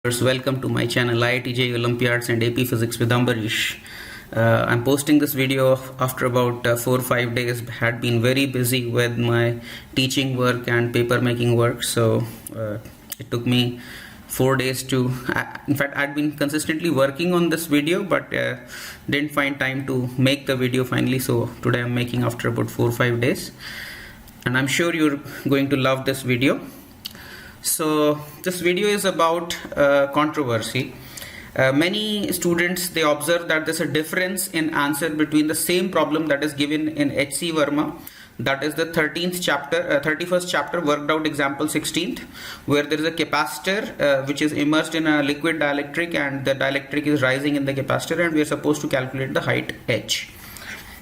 Welcome to my channel IIT Olympiads and AP Physics with Ambarish. I'm posting this video after about 4 or 5 days. Had been very busy with my teaching work and paper making work, so it took me 4 days to in fact I'd been consistently working on this video, but didn't find time to make the video finally, so today I'm making after about 4 or 5 days, and I'm sure you're going to love this video. So this video is about controversy. Many students, they observe that there's a difference in answer between the same problem that is given in H.C. Verma, that is the 31st chapter worked out example 16th, where there is a capacitor which is immersed in a liquid dielectric, and the dielectric is rising in the capacitor, and we are supposed to calculate the height h.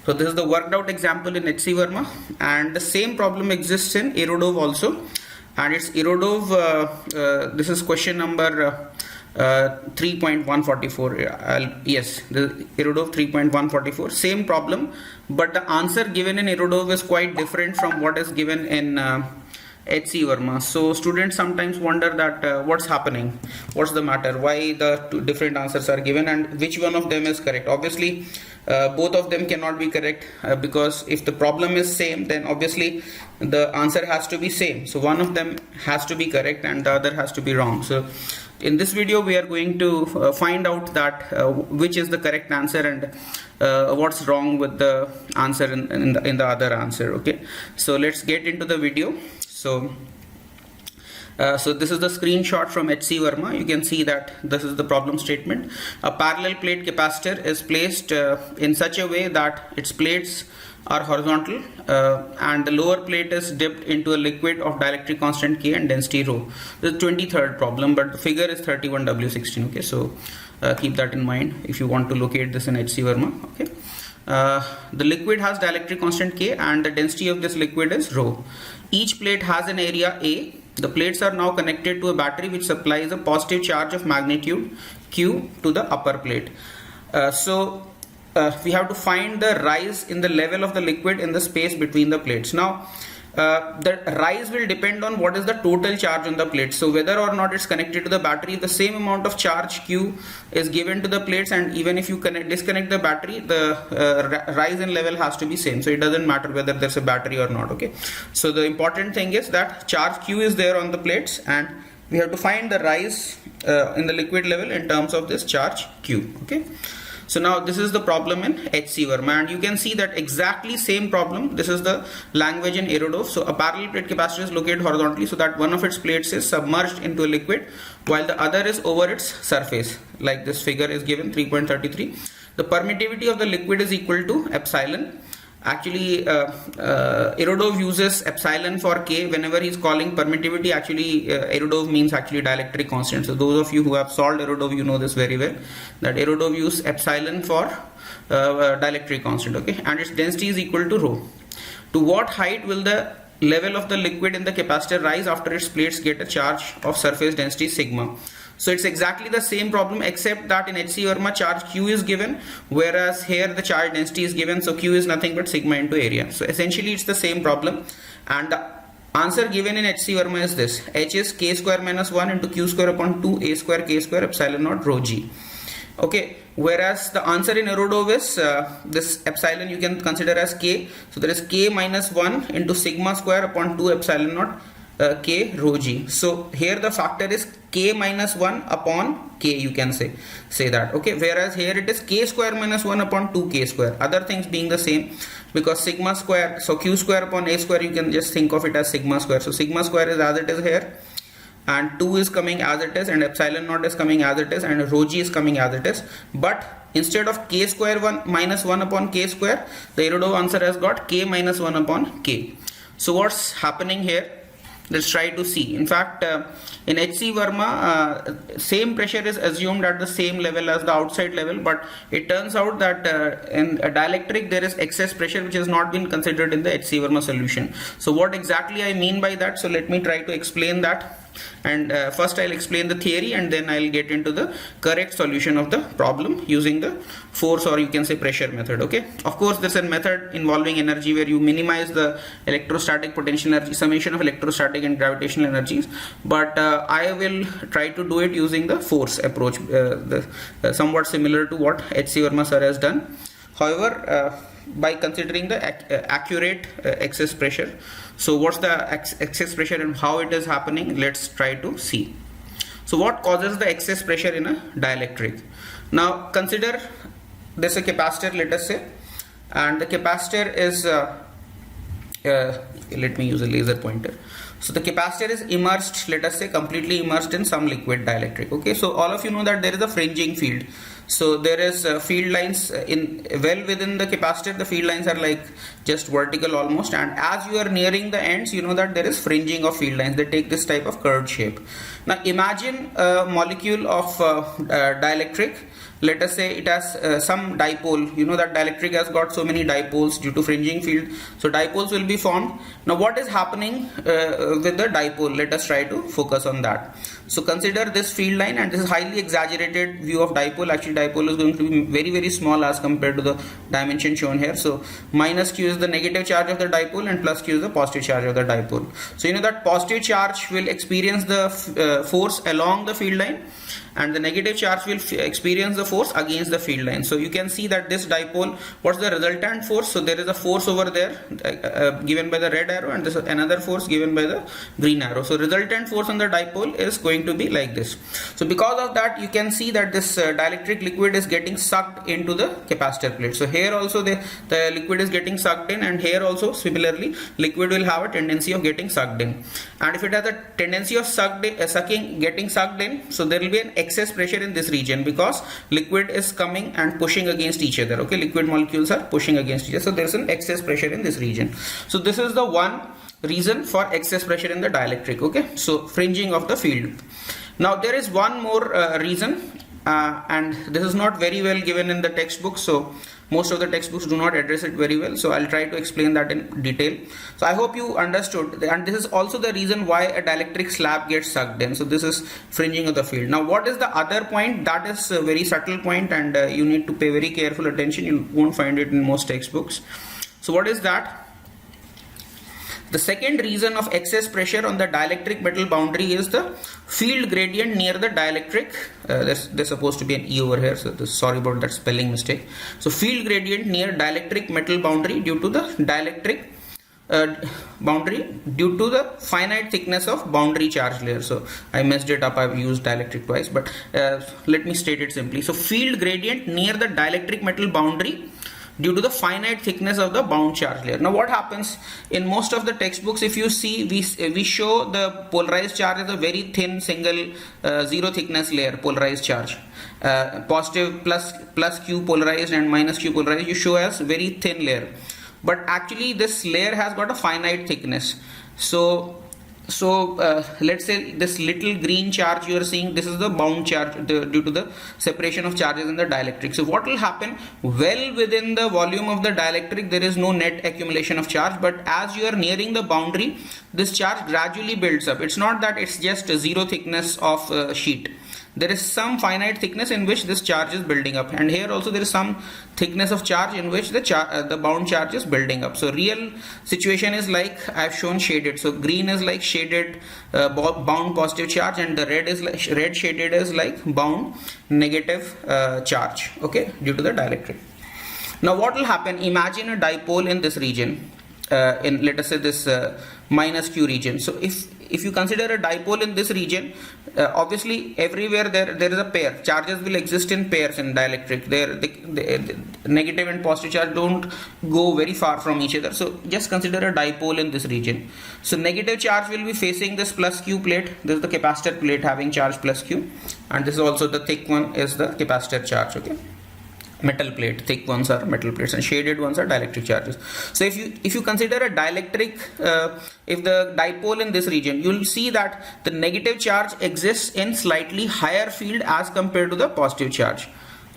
So this is the worked out example in H.C. Verma, and the same problem exists in Irodov also. And it's Irodov, this is question number 3.144. Yes, the Irodov 3.144, same problem, but the answer given in Irodov is quite different from what is given in H.C. Verma. So students sometimes wonder that what's happening, what's the matter, why the two different answers are given, and which one of them is correct. Obviously both of them cannot be correct, because if the problem is same, then obviously the answer has to be same. So one of them has to be correct and the other has to be wrong. So in this video we are going to find out that which is the correct answer and what's wrong with the answer in the other answer. Okay, so let's get into the video. So this is the screenshot from H.C. Verma. You can see that this is the problem statement. A parallel plate capacitor is placed in such a way that its plates are horizontal, and the lower plate is dipped into a liquid of dielectric constant K and density rho. This is the 23rd problem, but the figure is 31W16. Okay, so keep that in mind if you want to locate this in H.C. Verma. Okay. The liquid has dielectric constant K and the density of this liquid is rho. Each plate has an area A. The plates are now connected to a battery which supplies a positive charge of magnitude Q to the upper plate. We have to find the rise in the level of the liquid in the space between the plates. Now the rise will depend on what is the total charge on the plate. So whether or not it's connected to the battery, the same amount of charge Q is given to the plates, and even if you disconnect the battery, the rise in level has to be same. So it doesn't matter whether there's a battery or not. Okay, so the important thing is that charge Q is there on the plates, and we have to find the rise in the liquid level in terms of this charge Q. Okay, so now this is the problem in H.C. Verma, and you can see that exactly same problem. This is the language in Irodov. So a parallel plate capacitor is located horizontally so that one of its plates is submerged into a liquid while the other is over its surface, like this figure is given 3.33. The permittivity of the liquid is equal to epsilon. Actually Irodov uses epsilon for K whenever he's calling permittivity. Actually Irodov means actually dielectric constant. So those of you who have solved Irodov, you know this very well, that Irodov use epsilon for dielectric constant. Okay, and its density is equal to rho. To what height will the level of the liquid in the capacitor rise after its plates get a charge of surface density sigma? So it's exactly the same problem, except that in H.C. Verma charge Q is given, whereas here the charge density is given, so Q is nothing but sigma into area. So essentially it's the same problem, and the answer given in H.C. Verma is this: H is K square minus 1 into Q square upon 2 A square K square epsilon naught rho G. Okay, whereas the answer in Irodov is this epsilon you can consider as K. So there is K minus 1 into sigma square upon 2 epsilon naught K rho G. So here the factor is K minus 1 upon K, you can say that. Okay, whereas here it is K square minus 1 upon 2K square, other things being the same, because sigma square, so Q square upon A square, you can just think of it as sigma square. So sigma square is as it is here, and 2 is coming as it is, and epsilon naught is coming as it is, and rho G is coming as it is. But instead of K square 1 minus 1 upon K square, the Irodov answer has got K minus 1 upon K. So what's happening here? Let's try to see. In fact, in H.C. Verma, same pressure is assumed at the same level as the outside level, but it turns out that in a dielectric there is excess pressure which has not been considered in the H.C. Verma solution. So what exactly I mean by that? So let me try to explain that. And first I'll explain the theory and then I'll get into the correct solution of the problem using the force, or you can say pressure method. Okay, of course there's a method involving energy where you minimize the electrostatic potential energy, summation of electrostatic and gravitational energies, but I will try to do it using the force approach, somewhat similar to what H.C. Verma sir has done. However, by considering the accurate excess pressure. So what's the excess pressure and how it is happening? Let's try to see. So what causes the excess pressure in a dielectric? Now consider this a capacitor, let us say, and the capacitor is let me use a laser pointer. So the capacitor is immersed, let us say completely immersed in some liquid dielectric. Okay, so all of you know that there is a fringing field. So there is field lines within the capacitor. The field lines are like just vertical almost, and as you are nearing the ends, you know that there is fringing of field lines. They take this type of curved shape. Now imagine a molecule of dielectric. Let us say it has some dipole. You know that dielectric has got so many dipoles due to fringing field. So dipoles will be formed. Now what is happening with the dipole? Let us try to focus on that. So consider this field line, and this is highly exaggerated view of dipole. Actually dipole is going to be very, very small as compared to the dimension shown here. So minus q is the negative charge of the dipole and plus q is the positive charge of the dipole. So you know that positive charge will experience the force along the field line, and the negative charge will experience the force against the field line. So you can see that this dipole, what's the resultant force? So there is a force over there given by the red arrow, and this is another force given by the green arrow. So resultant force on the dipole is going to be like this. So because of that, you can see that this dielectric liquid is getting sucked into the capacitor plate. So here also the liquid is getting sucked in, and here also similarly liquid will have a tendency of getting sucked in. And if it has a tendency of getting sucked in, so there will be an excess pressure in this region because liquid is coming and pushing against each other. Okay, liquid molecules are pushing against each other, so there is an excess pressure in this region. So this is the one reason for excess pressure in the dielectric. Okay, so fringing of the field. Now there is one more reason, and this is not very well given in the textbook, so most of the textbooks do not address it very well, so I'll try to explain that in detail. So I hope you understood, and this is also the reason why a dielectric slab gets sucked in. So this is fringing of the field. Now what is the other point? That is a very subtle point, and you need to pay very careful attention. You won't find it in most textbooks. So what is that? The second reason of excess pressure on the dielectric metal boundary is the field gradient near the dielectric. There's supposed to be an E over here, so sorry about that spelling mistake. So field gradient near dielectric metal boundary due to the dielectric boundary due to the finite thickness of boundary charge layer. So I messed it up, I've used dielectric twice, but let me state it simply. So field gradient near the dielectric metal boundary due to the finite thickness of the bound charge layer. Now what happens in most of the textbooks, if you see, we show the polarized charge as a very thin single zero thickness layer, polarized charge. Positive plus q polarized and minus q polarized you show as very thin layer, but actually this layer has got a finite thickness. So let's say this little green charge you are seeing, this is the bound charge due to the separation of charges in the dielectric. So what will happen? Well within the volume of the dielectric there is no net accumulation of charge, but as you are nearing the boundary, this charge gradually builds up. It's not that it's just a zero thickness of sheet. There is some finite thickness in which this charge is building up, and here also there is some thickness of charge in which the bound charge is building up. So real situation is like I've shown shaded. So green is like shaded bound positive charge, and the red is like red shaded is like bound negative charge, okay, due to the dielectric. Now what will happen? Imagine a dipole in this region, in let us say this minus q region. So if you consider a dipole in this region, obviously everywhere there is a pair. Charges will exist in pairs in dielectric. The negative and positive charge don't go very far from each other. So just consider a dipole in this region. So negative charge will be facing this plus q plate. This is the capacitor plate having charge plus q, and this is also the thick one is the capacitor charge. Okay, metal plate, thick ones are metal plates and shaded ones are dielectric charges. So if you consider a dielectric, if the dipole in this region, you will see that the negative charge exists in slightly higher field as compared to the positive charge.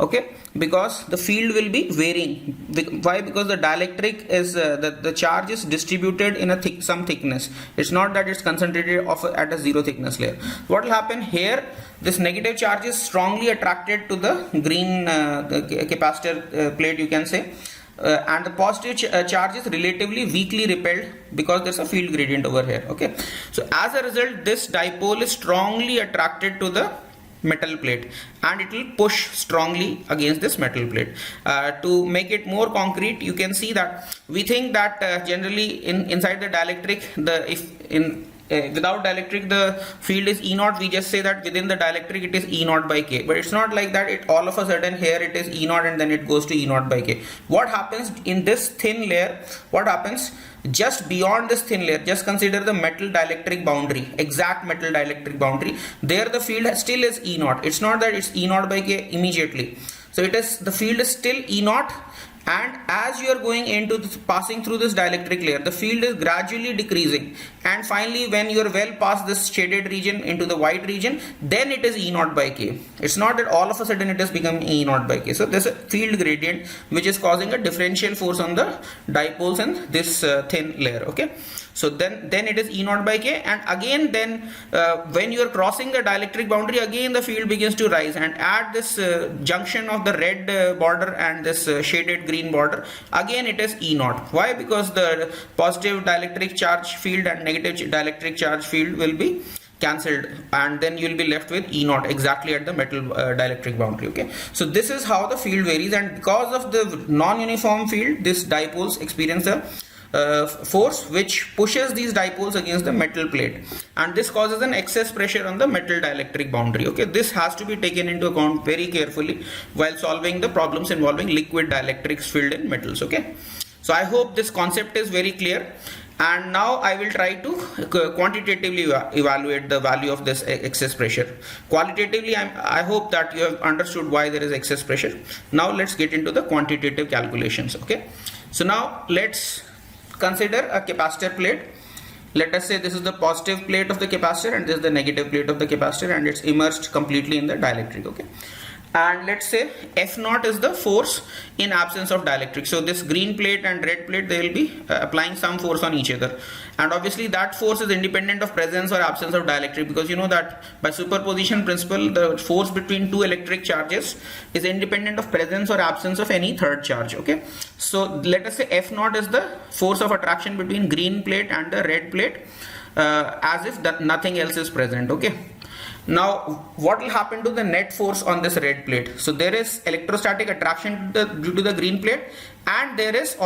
okay, because the field will be varying. Why? Because the dielectric is the charge is distributed in a some thickness. It's not that it's concentrated at a zero thickness layer. What will happen here? This negative charge is strongly attracted to the green capacitor plate, you can say. And the positive charge is relatively weakly repelled because there's a field gradient over here, okay. So as a result, this dipole is strongly attracted to the metal plate and it will push strongly against this metal plate. To make it more concrete, you can see that we think that generally inside the dielectric, without dielectric the field is E naught. We just say that within the dielectric it is E naught by K, but it's not like that. It all of a sudden here it is E naught and then it goes to E naught by K. What happens in this thin layer? What happens just beyond this thin layer? Just consider the metal dielectric boundary, exact metal dielectric boundary. There the field still is E naught. It's not that it's E naught by K immediately. So it is, the field is still E naught, and as you are going into this, passing through this dielectric layer, the field is gradually decreasing, and finally when you are well past this shaded region into the white region, then it is E naught by K. It's not that all of a sudden it has become E naught by K. So there's a field gradient which is causing a differential force on the dipoles in this thin layer, okay. So then it is E naught by K, and again then when you are crossing the dielectric boundary, again the field begins to rise, and at this junction of the red border and this shaded green border, again it is E naught. Why? Because the positive dielectric charge field and negative dielectric charge field will be cancelled, and then you will be left with E naught exactly at the metal dielectric boundary, okay. So this is how the field varies, and because of the non-uniform field, these dipoles experience a force which pushes these dipoles against the metal plate, and this causes an excess pressure on the metal dielectric boundary, okay. This has to be taken into account very carefully while solving the problems involving liquid dielectrics filled in metals, okay. So I hope this concept is very clear, and now I will try to quantitatively evaluate the value of this excess pressure. Qualitatively, I hope that you have understood why there is excess pressure. Now let's get into the quantitative calculations, okay. So now let's consider a capacitor plate. Let us say this is the positive plate of the capacitor and this is the negative plate of the capacitor, and it's immersed completely in the dielectric, okay. And let's say F naught is the force in absence of dielectric. So this green plate and red plate, they will be applying some force on each other, and obviously that force is independent of presence or absence of dielectric, because you know that by superposition principle the force between two electric charges is independent of presence or absence of any third charge, okay. So let us say F naught is the force of attraction between green plate and the red plate, as if that nothing else is present, okay. Now what will happen to the net force on this red plate? So there is electrostatic attraction due to the green plate, and there is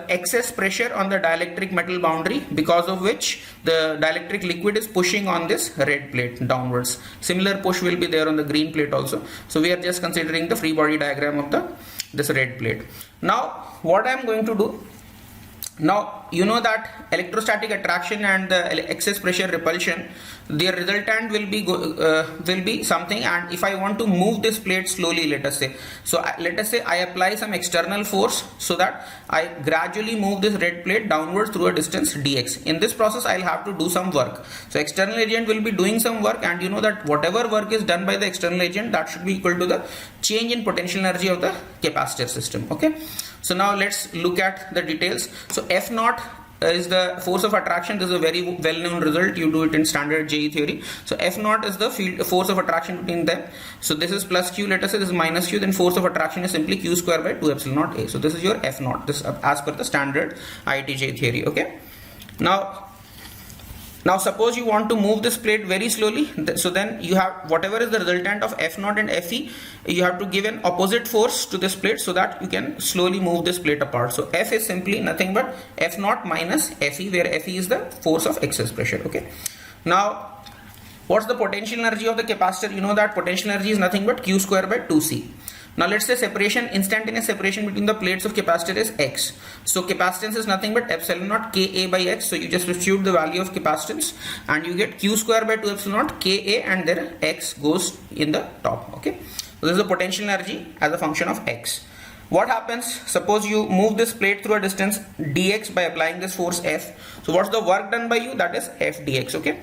excess pressure on the dielectric metal boundary, because of which the dielectric liquid is pushing on this red plate downwards. Similar push will be there on the green plate also. So we are just considering the free body diagram of this red plate. Now what I am going to do, now you know that electrostatic attraction and the excess pressure repulsion, their resultant will be something, and if I want to move this plate slowly, let us say I apply some external force so that I gradually move this red plate downwards through a distance dx. In this process I will have to do some work. So external agent will be doing some work, and you know that whatever work is done by the external agent, that should be equal to the change in potential energy of the capacitor system, okay. So now let's look at the details. So F naught is the force of attraction. This is a very well known result, you do it in standard JE theory. So F naught is the force of attraction between them. So this is plus Q, let us say this is minus Q, then force of attraction is simply Q square by 2 epsilon naught A. So this is your F naught, this as per the standard IITJ theory, okay. Now suppose you want to move this plate very slowly, so then you have whatever is the resultant of F naught and Fe, you have to give an opposite force to this plate so that you can slowly move this plate apart. So F is simply nothing but F naught minus Fe, where Fe is the force of excess pressure, okay. Now what's the potential energy of the capacitor? You know that potential energy is nothing but Q square by 2C. Now let's say instantaneous separation between the plates of capacitor is X. So capacitance is nothing but epsilon naught Ka by X. So you just substitute the value of capacitance and you get Q square by 2 epsilon naught Ka, and then X goes in the top, okay. So this is the potential energy as a function of X. What happens? Suppose you move this plate through a distance dx by applying this force F. So what's the work done by you? That is F dx, okay.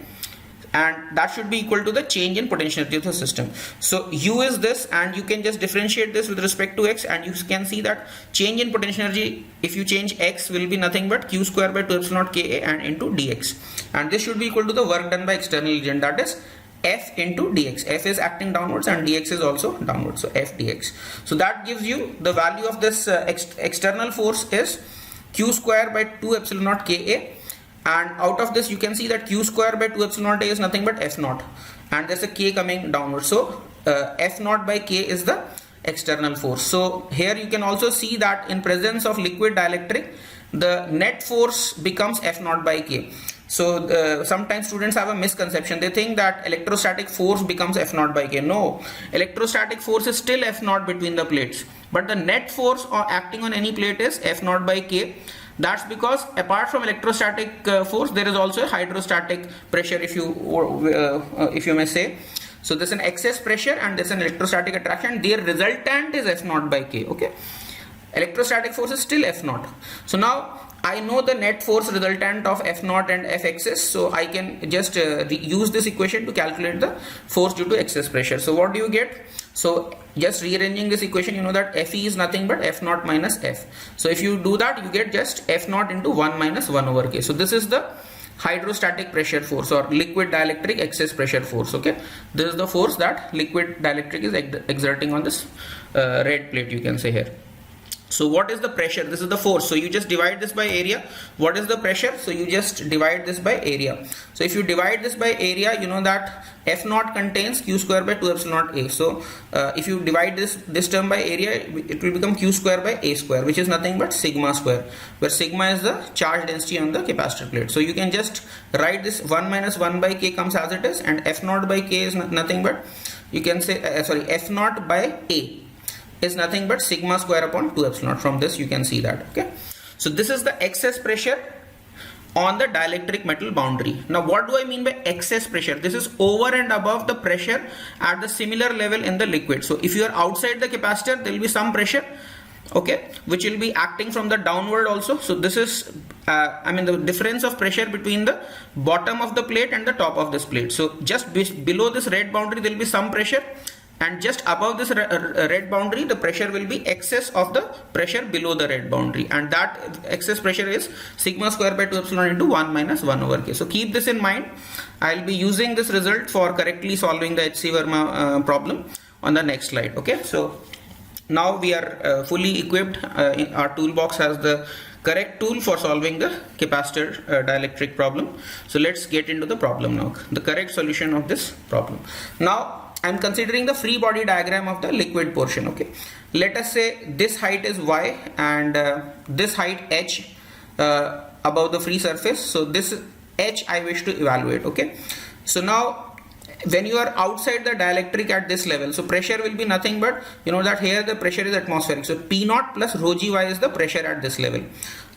and that should be equal to the change in potential energy of the system. So U is this, and you can just differentiate this with respect to X, and you can see that change in potential energy, if you change X, will be nothing but Q square by 2 epsilon naught Ka and into dx, and this should be equal to the work done by external agent, that is F into dx. F is acting downwards and dx is also downwards, so F dx. So that gives you the value of this external force is Q square by 2 epsilon naught Ka, and out of this you can see that Q square by 2 epsilon naught A is nothing but F naught, and there's a K coming downwards, so F naught by K is the external force. So here you can also see that in presence of liquid dielectric, the net force becomes F naught by K. So sometimes students have a misconception. They think that electrostatic force becomes F naught by K. No, electrostatic force is still F naught between the plates, but the net force acting on any plate is F naught by K. That's because apart from electrostatic force, there is also a hydrostatic pressure, if you may say. So there's an excess pressure and there's an electrostatic attraction. Their resultant is F naught by K. Okay, electrostatic force is still F naught. So now I know the net force resultant of F naught and F excess, so I can just use this equation to calculate the force due to excess pressure. So what do you get? So just rearranging this equation, you know that Fe is nothing but F naught minus F. So if you do that, you get just F naught into 1 minus 1 over K. So this is the hydrostatic pressure force or liquid dielectric excess pressure force. Okay, this is the force that liquid dielectric is exerting on this red plate, you can say here. So what is the pressure? This is the force. So you just divide this by area. What is the pressure? So you just divide this by area. So if you divide this by area, you know that F naught contains Q square by 2 epsilon naught A. So if you divide this term by area, it will become Q square by A square, which is nothing but sigma square, where sigma is the charge density on the capacitor plate. So you can just write this 1 minus 1 by K comes as it is, and F naught by K is nothing but, you can say F naught by A is nothing but sigma square upon 2 epsilon naught. From this you can see that. Okay, so this is the excess pressure on the dielectric metal boundary. Now what do I mean by excess pressure? This is over and above the pressure at the similar level in the liquid. So if you are outside the capacitor, there will be some pressure, okay, which will be acting from the downward also. So this is the difference of pressure between the bottom of the plate and the top of this plate. So just below this red boundary there will be some pressure, and just above this red boundary the pressure will be excess of the pressure below the red boundary, and that excess pressure is sigma square by 2 epsilon into 1 minus 1 over K. So keep this in mind. I'll be using this result for correctly solving the HC Verma problem on the next slide. Okay, so now we are fully equipped. Our toolbox has the correct tool for solving the capacitor dielectric problem. So let's get into the problem now, the correct solution of this problem. Now I'm considering the free body diagram of the liquid portion. Okay, let us say this height is y and this height h above the free surface. So this h I wish to evaluate. Okay, so now when you are outside the dielectric at this level, so pressure will be nothing but, you know that here the pressure is atmospheric, so P naught plus rho g y is the pressure at this level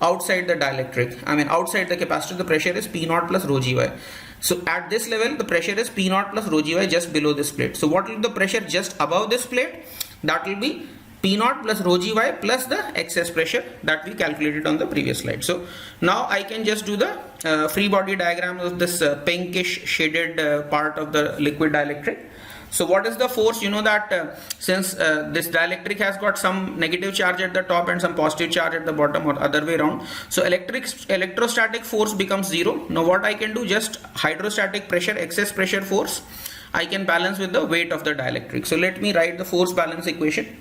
outside the dielectric. Outside the capacitor the pressure is P naught plus rho g y. So at this level the pressure is P naught plus rho g y just below this plate. So what will be the pressure just above this plate? That will be P naught plus rho g y plus the excess pressure that we calculated on the previous slide. So now I can just do the free body diagram of this pinkish shaded part of the liquid dielectric. So what is the force? You know that since this dielectric has got some negative charge at the top and some positive charge at the bottom, or other way around, so electrostatic force becomes zero. Now what I can do, just hydrostatic pressure, excess pressure force, I can balance with the weight of the dielectric. So let me write the force balance equation.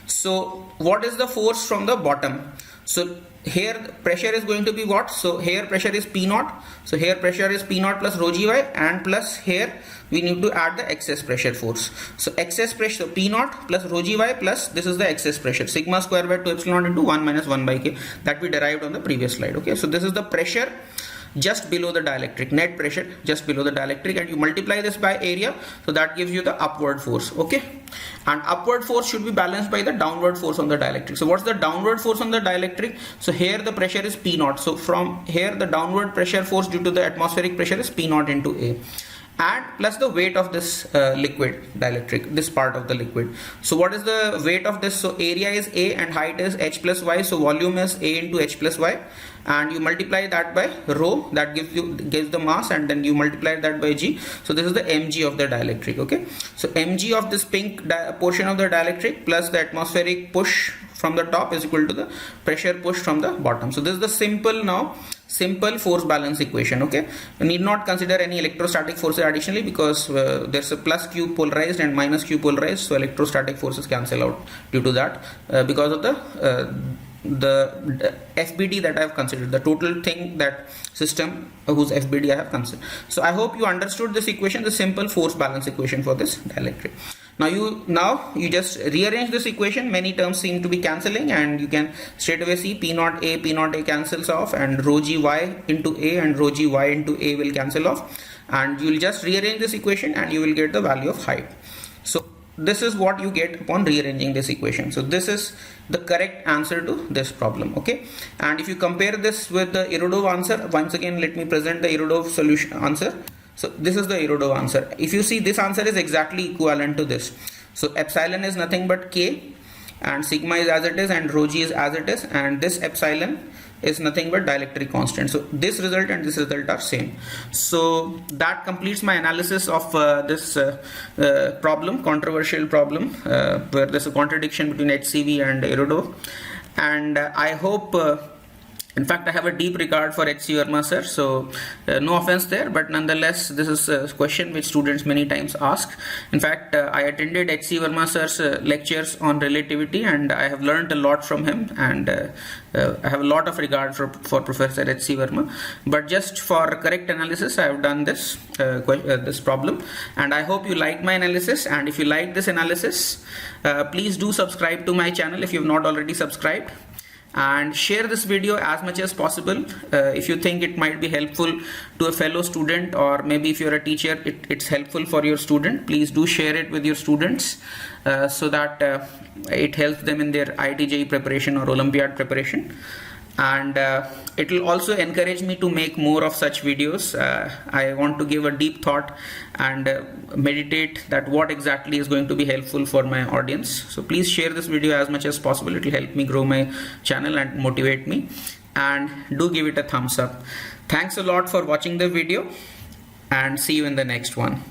So what is the force from the bottom? So here pressure is going to be what? So here pressure is P naught. So here pressure is P naught plus rho g y, and plus here we need to add the excess pressure force. So excess pressure, so P naught plus rho g y plus this is the excess pressure, sigma square by 2 epsilon naught into 1 minus 1 by K, that we derived on the previous slide. Okay, so this is the pressure just below the dielectric, net pressure just below the dielectric, and you multiply this by area, so that gives you the upward force. Okay, and upward force should be balanced by the downward force on the dielectric. So what's the downward force on the dielectric? So here the pressure is P naught. So from here the downward pressure force due to the atmospheric pressure is P naught into A, and plus the weight of this liquid dielectric, this part of the liquid. So what is the weight of this? So area is A and height is h plus y, so volume is A into h plus y, and you multiply that by rho, that gives the mass, and then you multiply that by g. So this is the mg of the dielectric. Okay, so mg of this pink portion of the dielectric plus the atmospheric push from the top is equal to the pressure push from the bottom. So this is the simple force balance equation. Okay, you need not consider any electrostatic forces additionally, because there's a plus q polarized and minus q polarized, so electrostatic forces cancel out due to that, because of the FBD that I have considered, the total thing, that system whose FBD I have considered. So I hope you understood this equation, the simple force balance equation for this dielectric. Now you just rearrange this equation. Many terms seem to be cancelling, and you can straight away see P naught A cancels off, and rho g y into A and rho g y into A will cancel off, and you will just rearrange this equation and you will get the value of height. So this is what you get upon rearranging this equation. So this is the correct answer to this problem. Okay, and if you compare this with the Irodov answer, once again let me present the Irodov solution answer. So this is the Irodov answer. If you see, this answer is exactly equivalent to this. So epsilon is nothing but k, and sigma is as it is, and rho g is as it is, and this epsilon is nothing but dielectric constant. So this result and this result are same. So that completes my analysis of this problem, controversial problem, where there's a contradiction between HCV and Irodov. And I hope, in fact, I have a deep regard for H.C. Verma sir, so no offense there, but nonetheless this is a question which students many times ask. In fact, I attended H.C. Verma sir's lectures on relativity, and I have learned a lot from him, and I have a lot of regard for Professor H.C. Verma. But just for correct analysis, I have done this this problem, and I hope you like my analysis. And if you like this analysis, please do subscribe to my channel if you have not already subscribed, and share this video as much as possible. If you think it might be helpful to a fellow student, or maybe if you're a teacher, it's helpful for your student, please do share it with your students, so that it helps them in their IIT-JEE preparation or Olympiad preparation. And it will also encourage me to make more of such videos. I want to give a deep thought and meditate that what exactly is going to be helpful for my audience. So please share this video as much as possible. It will help me grow my channel and motivate me. And do give it a thumbs up. Thanks a lot for watching the video, and see you in the next one.